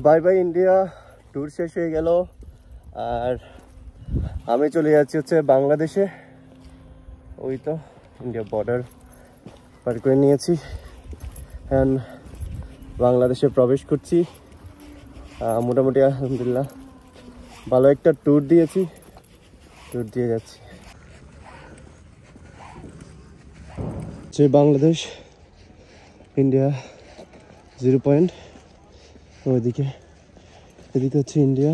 Bye bye India tour শেষ হয়ে গেল, আর আমি চলে যাচ্ছি হচ্ছে বাংলাদেশে। ওই তো ইন্ডিয়া বর্ডার পার করে নিয়েছি, এখন বাংলাদেশে প্রবেশ করছি। মোটামুটি আলহামদুলিল্লাহ ভালো একটা ট্যুর দিয়েছি, ট্যুর দিয়ে যাচ্ছি। যে বাংলাদেশ ইন্ডিয়া 0 পয়েন্ট, ওইদিকে এদিকে হচ্ছে ইন্ডিয়া,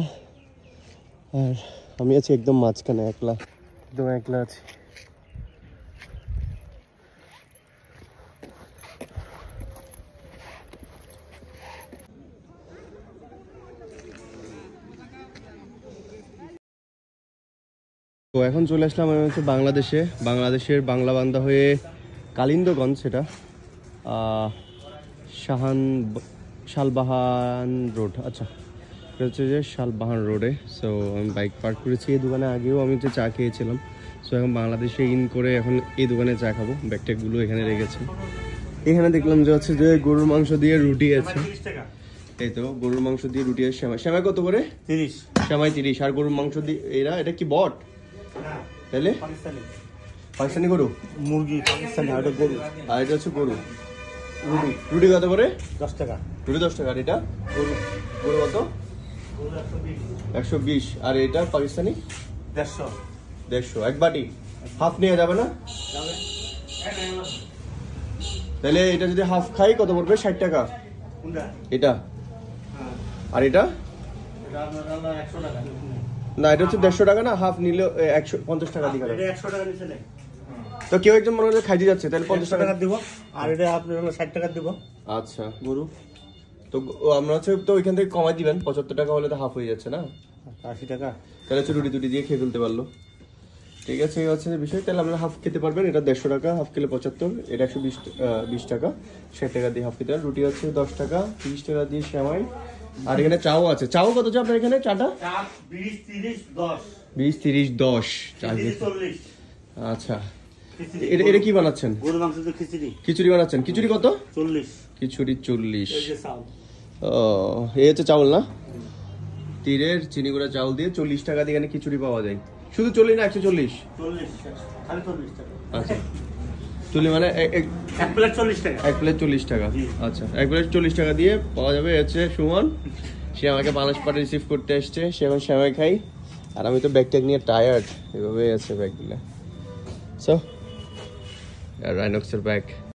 আর আমি আছি একদম মাঝখানে, একদম একলা আছি। তো এখন চলে আসলাম আমি হচ্ছে বাংলাদেশের বাংলাবান্ধা হয়ে কালিন্দগঞ্জ, সেটা শালবাহান রোড। আচ্ছা, এটা হচ্ছে যে শালবাহান রোডে। সো আমি বাইক পার্ক করেছি এই দোকানে, আগেও আমি যে চা খেয়েছিলাম। সো এখন বাংলাদেশে ইন করে এখন এই দোকানে চা খাবো। ব্যাগট্যাগুলো এখানে রেখেছি। এখানে দেখলাম যে হচ্ছে যে গরুর মাংস দিয়ে রুটি আছে, এই তো গরুর মাংস দিয়ে রুটি আছে। শ্যামাই কত করে? 30। শ্যামাই 30, আর গরুর মাংস দিয়ে এটা কি বট? তাহলে পাকিস্তানি গরু, মুরগি পাকিস্তানি, আর গরু, আর এটা হচ্ছে গরু। রুটি কত করে? 10 টাকা। রুটি 10 টাকা। আর এটা গরু কত? 120। আর এটা পাকিস্তানি 150। এক বাটি হাফ নিয়ে যাবে না? তাহলে এটা যদি হাফ খাই কত পড়বে? 60 টাকা এটা। আর এটা না, এটা হচ্ছে 150 টাকা না, হাফ নিলে 150 টাকা দিকে। তো কেউ একজন মনে হচ্ছে খাইতে যাচ্ছে, তাহলে 50 টাকা দিব, আর এটা আপনি 60 টাকা দিব। আচ্ছা, গরু তো আমরা হচ্ছে তো ওইখান থেকে কমাই দিবেন, 75 টাকা হলে তো হাফ হয়ে যাচ্ছে না, 80 টাকা। তাহলে হচ্ছে রুটি দিয়ে খেয়ে ফেলতে পারলো। ঠিক আছে, এই হচ্ছে বিষয়। তাহলে আপনারা হাফ খেতে পারবেন। এটা 150 টাকা, হাফ খেলে 75, এটা 120 টাকা, 60 টাকা দিয়ে হাফ খেতে পারেন। রুটি হচ্ছে 10 টাকা, 30 টাকা দিয়ে শ্যামাই। আর এখানে চাও আছে। চাও কত চা আপনার এখানে? চাটা 20, 30, 10। আচ্ছা, এটা কি বানাচ্ছেন? গরুর মাংস দিয়ে খিচুড়ি বানাচ্ছেন। খিচুড়ি কত? 40। খিচুড়ি 40। ও, এই হচ্ছে চাউল না, তীরের চিনি গুঁড়া চাউল দিয়ে 40 টাকা দিয়ে এখানে খিচুড়ি পাওয়া যায়। শুধু 40 না, 140? আচ্ছা, 40 মানে এক প্লেট 40 টাকা। এক প্লেট 40 টাকা। আচ্ছা, এক প্লেট 40 টাকা দিয়ে পাওয়া যাবে। হচ্ছে সুমন, সে আমাকে বাংলাদেশ পার্টি রিসিভ করতে আসছে। সে এখন শ্যামাই খাই, আর আমি তো ব্যাগ নিয়ে টায়ার্ড, এভাবে আছে ব্যাগগুলো। সো রাইনক্সের ব্যাগ।